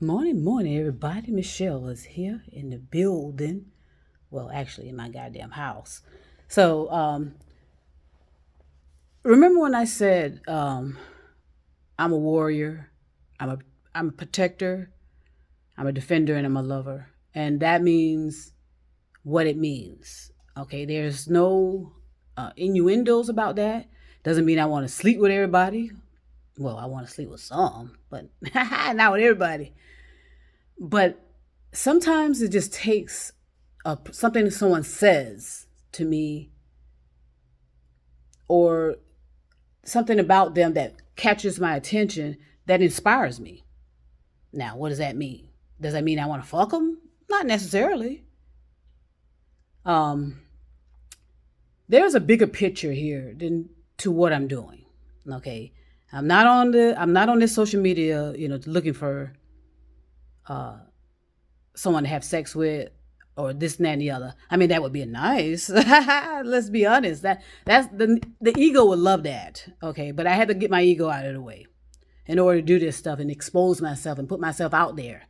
Morning, morning, everybody. Michelle is here in the building. Well, actually, in my goddamn house. So, remember when I said I'm a warrior, I'm a I'm a protector, I'm a defender, and I'm a lover, and that means what it means. Okay, there's no innuendos about that. Doesn't mean I want to sleep with everybody. Well, I want to sleep with some, but not with everybody. But sometimes it just takes something that someone says to me or something about them that catches my attention that inspires me. Now, what does that mean? Does that mean I want to fuck them? Not necessarily. Um, there's a bigger picture here than to what I'm doing. Okay, I'm not on this social media, looking for uh, someone to have sex with or this and that and the other. I mean, that would be nice. Let's be honest. That's the ego would love that. Okay, but I had to get my ego out of the way in order to do this stuff and expose myself and put myself out there,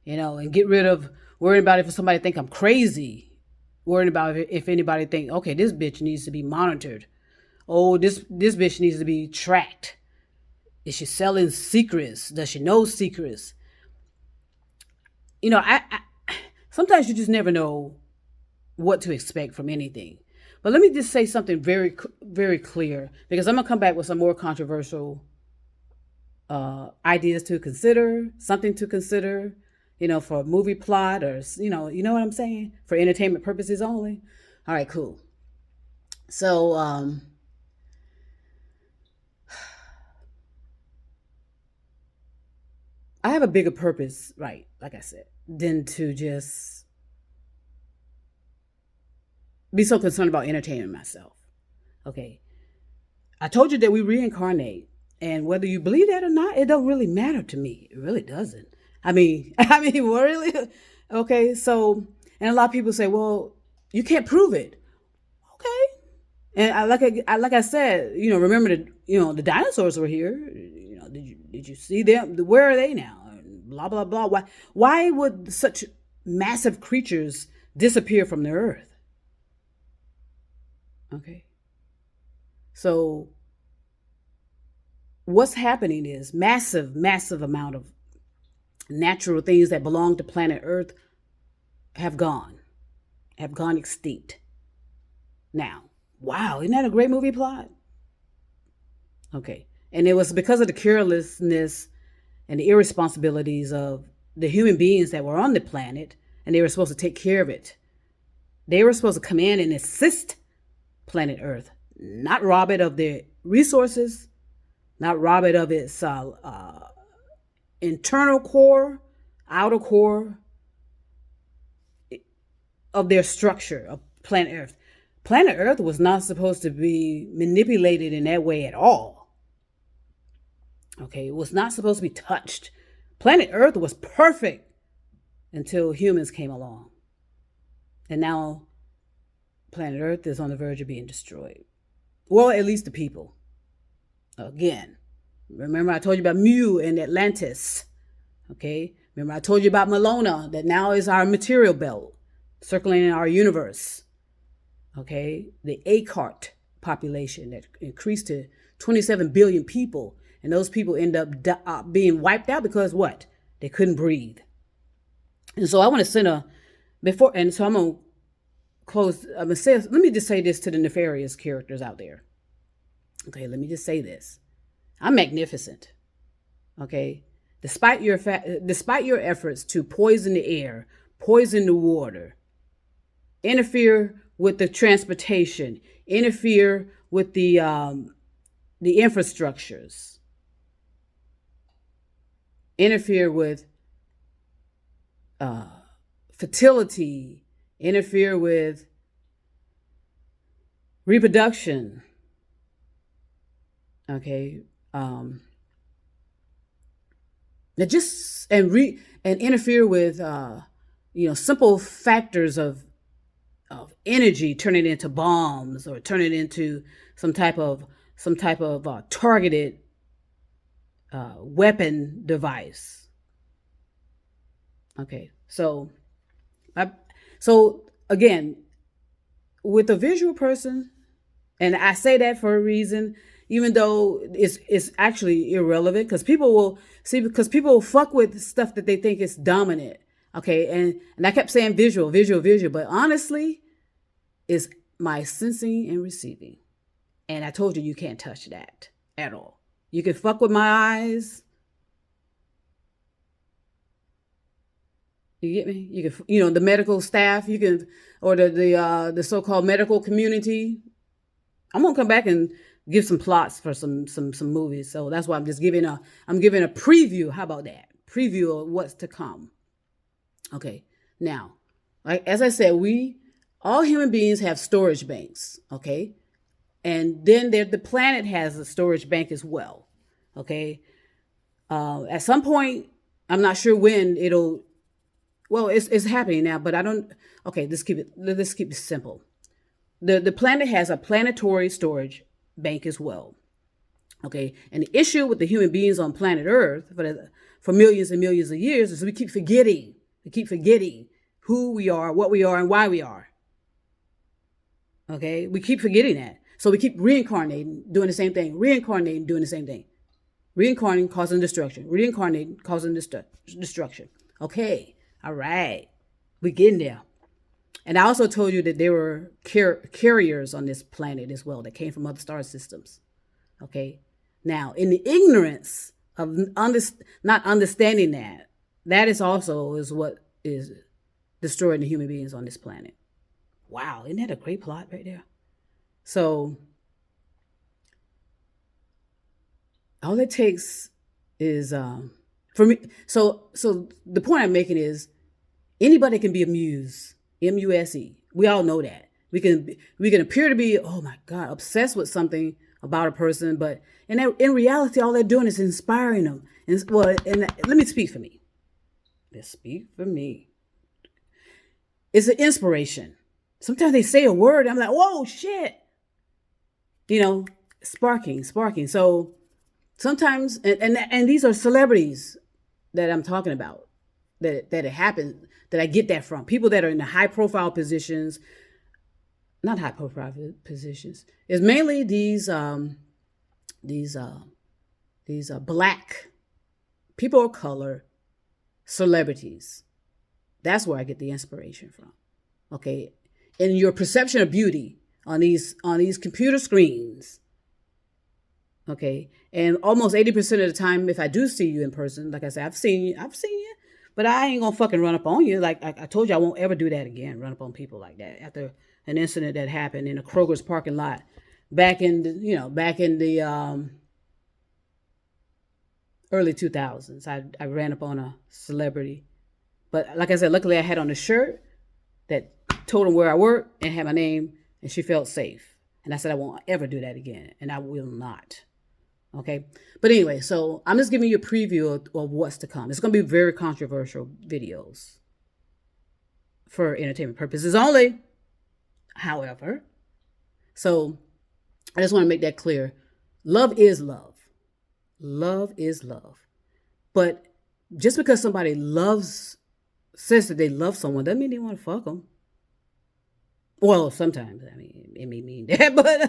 and get rid of worrying about if somebody think I'm crazy, worrying about if anybody think, okay, this bitch needs to be monitored. Oh, this bitch needs to be tracked. Is she selling secrets? Does she know secrets? I sometimes you just never know what to expect from anything. But let me just say something very, very clear because I'm gonna come back with some more controversial ideas to consider, something to consider, for a movie plot or you know what I'm saying, for entertainment purposes only. All right, cool. So, I have a bigger purpose, right? Like I said, than to just be so concerned about entertaining myself. Okay, I told you that we reincarnate, and whether you believe that or not, it don't really matter to me. It really doesn't. I mean, I mean, really. Okay, so and a lot of people say, well, you can't prove it. Okay, and like I said, remember the dinosaurs were here. Did you see them? Where are they now? Blah blah blah. Why would such massive creatures disappear from the earth? Okay, so what's happening is massive amount of natural things that belong to planet Earth have gone, have gone extinct. Now, wow, isn't that a great movie plot? Okay. And it was because of the carelessness and the irresponsibilities of the human beings that were on the planet, and they were supposed to take care of it. They were supposed to come in and assist planet Earth, not rob it of their resources, not rob it of its internal core, outer core of their structure of planet Earth. Planet Earth was not supposed to be manipulated in that way at all. Okay, it was not supposed to be touched. Planet Earth was perfect until humans came along. And now planet Earth is on the verge of being destroyed. Well, at least the people. Again, remember I told you about Mu and Atlantis. Okay, remember I told you about Melona, that now is our material belt circling our universe. Okay, the Akart population that increased to 27 billion people, and those people end up being wiped out because what? They couldn't breathe. And so I want to send a before, and so I'm gonna close. I'm gonna say, let me just say this to the nefarious characters out there. Okay, let me just say this: I'm magnificent. Okay, despite your efforts to poison the air, poison the water, interfere with the transportation, interfere with the infrastructures, interfere with fertility, interfere with reproduction. Okay, that just and interfere with simple factors of energy, turn it into bombs or turn it into some type of targeted weapon device. Okay, I, so again, with a visual person, and I say that for a reason, even though it's actually irrelevant, because people will see, because people will fuck with stuff that they think is dominant. Okay, and I kept saying visual, visual, visual, but honestly, it's my sensing and receiving. And I told you can't touch that at all. You can fuck with my eyes. You get me? You can, the medical staff. You can, or the so-called medical community. I'm gonna come back and give some plots for some movies. So that's why I'm giving a preview. How about that? Preview of what's to come. Okay. Now, like as I said, all human beings have storage banks. Okay. And then the planet has a storage bank as well. Okay. At some point, I'm not sure when it'll. Well, it's happening now, but I don't. Okay, let's keep it simple. The planet has a planetary storage bank as well. Okay, and the issue with the human beings on planet Earth for millions and millions of years is we keep forgetting. We keep forgetting who we are, what we are, and why we are. Okay, we keep forgetting that. So we keep reincarnating, doing the same thing. Reincarnating, doing the same thing. Reincarnating, causing destruction. Reincarnating, causing destruction. Okay, all right. We're getting there. And I also told you that there were carriers on this planet as well that came from other star systems. Okay. Now, in the ignorance of not understanding that is what is destroying the human beings on this planet. Wow, isn't that a great plot right there? So, all it takes is for me. So the point I'm making is anybody can be a muse. MUSE. We all know that. We can appear to be, oh my God, obsessed with something about a person, but in reality, all they're doing is inspiring them. And let me speak for me. Let's speak for me. It's an inspiration. Sometimes they say a word, I'm like, whoa, shit. Sparking. So sometimes, and these are celebrities that I'm talking about, that it happened, that I get that from. People that are in the high profile positions, not high profile positions. It's mainly these black people of color celebrities. That's where I get the inspiration from. Okay. And your perception of beauty on these computer screens. Okay. And almost 80% of the time, if I do see you in person, like I said, I've seen you, but I ain't gonna fucking run up on you. Like I told you, I won't ever do that again. Run up on people like that after an incident that happened in a Kroger's parking lot back in the early 2000s. I ran up on a celebrity, but like I said, luckily I had on a shirt that told him where I work and had my name, and she felt safe. And I said I won't ever do that again, and I will not. Okay. But anyway, so I'm just giving you a preview of what's to come. It's going to be very controversial videos for entertainment purposes only. However, so I just want to make that clear. Love is love. Love is love. But just because somebody says that they love someone, doesn't mean they want to fuck them. Well, sometimes, I mean, it may mean that, but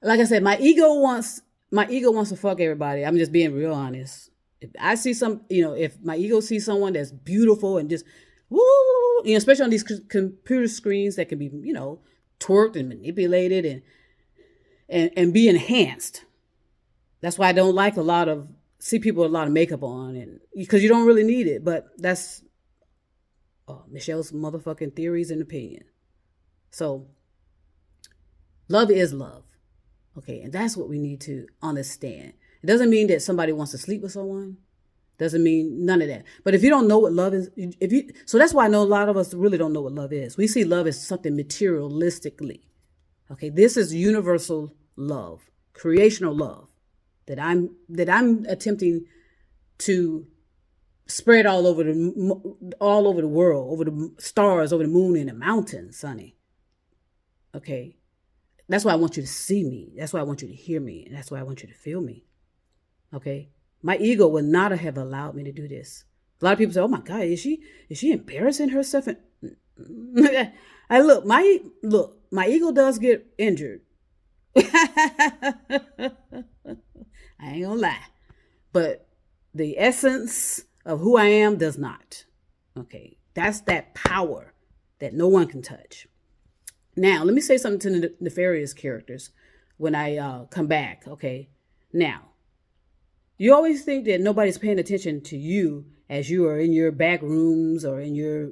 like I said, my ego wants to fuck everybody. I'm just being real honest. If I see if my ego sees someone that's beautiful and just woo, especially on these computer screens that can be, twerked and manipulated and be enhanced. That's why I don't like see people with a lot of makeup on, and because you don't really need it. But that's Michelle's motherfucking theories and opinion. So love is love. Okay, and that's what we need to understand. It doesn't mean that somebody wants to sleep with someone. Doesn't mean none of that. But if you don't know what love is, so that's why I know a lot of us really don't know what love is. We see love as something materialistically. Okay, this is universal love, creational love that I'm attempting to spread all over the world, over the stars, over the moon, and the mountains, sonny. Okay. That's why I want you to see me. That's why I want you to hear me. And that's why I want you to feel me. Okay? My ego would not have allowed me to do this. A lot of people say, "Oh my God, is she embarrassing herself?" And my ego does get injured. I ain't gonna lie, but the essence of who I am does not. Okay, that's that power that no one can touch. Now, let me say something to the nefarious characters when I come back. Okay, now you always think that nobody's paying attention to you as you are in your back rooms or in your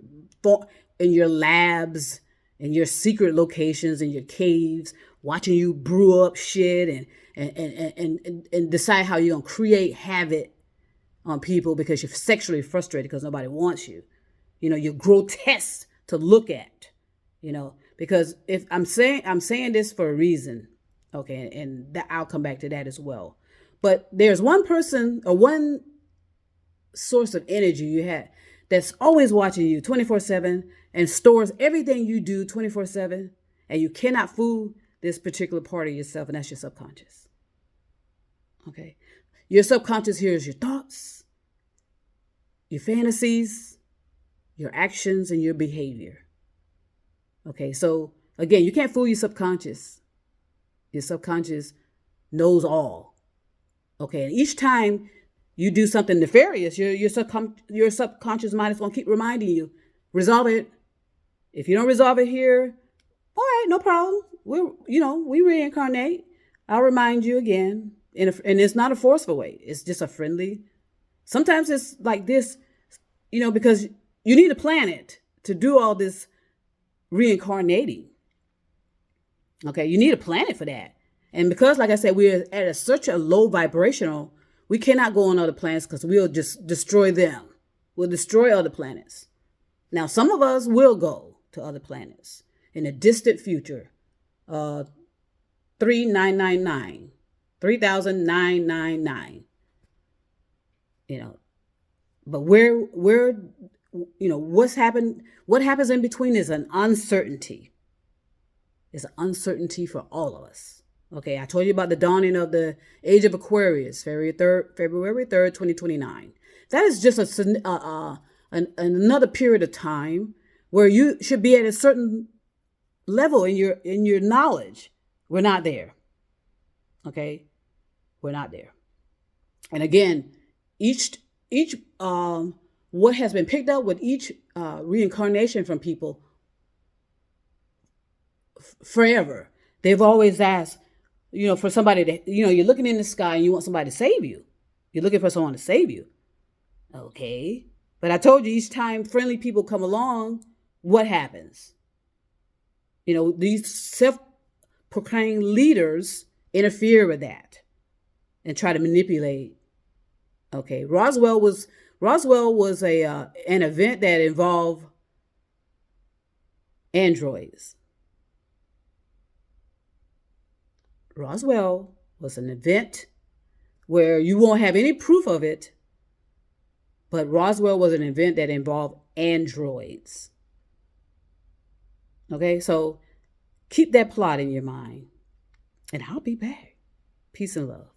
labs, in your secret locations, in your caves, watching you brew up shit and decide how you're gonna create havoc on people because you're sexually frustrated because nobody wants you. You're grotesque to look at. Because if I'm saying this for a reason, okay, and that I'll come back to that as well. But there's one person or one source of energy you have that's always watching you 24/7 and stores everything you do 24/7, and you cannot fool this particular part of yourself, and that's your subconscious. Okay, your subconscious hears your thoughts, your fantasies, your actions, and your behavior. Okay, so again, you can't fool your subconscious. Your subconscious knows all. Okay, and each time you do something nefarious, your subconscious mind is going to keep reminding you, resolve it. If you don't resolve it here, all right, no problem. We reincarnate. I'll remind you again, and it's not a forceful way. It's just a friendly. Sometimes it's like this, because you need a planet to do all this reincarnating. Okay, you need a planet for that. And because, like I said, we're at such a low vibrational, we cannot go on other planets because we'll just destroy them. We'll destroy other planets. Now, some of us will go to other planets in a distant future. 3999, 3,999. But what happens in between is an uncertainty. It's an uncertainty for all of us. Okay, I told you about the dawning of the age of Aquarius, February 3rd, 2029. That is just another period of time where you should be at a certain level in your knowledge. We're not there. Okay, we're not there. And again, each what has been picked up with each reincarnation from people forever, they've always asked, for somebody that, you're looking in the sky and you want somebody to save you. You're looking for someone to save you. Okay. But I told you, each time friendly people come along, what happens? These self-proclaimed leaders interfere with that and try to manipulate. Okay. Roswell was an event that involved androids. Roswell was an event where you won't have any proof of it, but Roswell was an event that involved androids. Okay, so keep that plot in your mind, and I'll be back. Peace and love.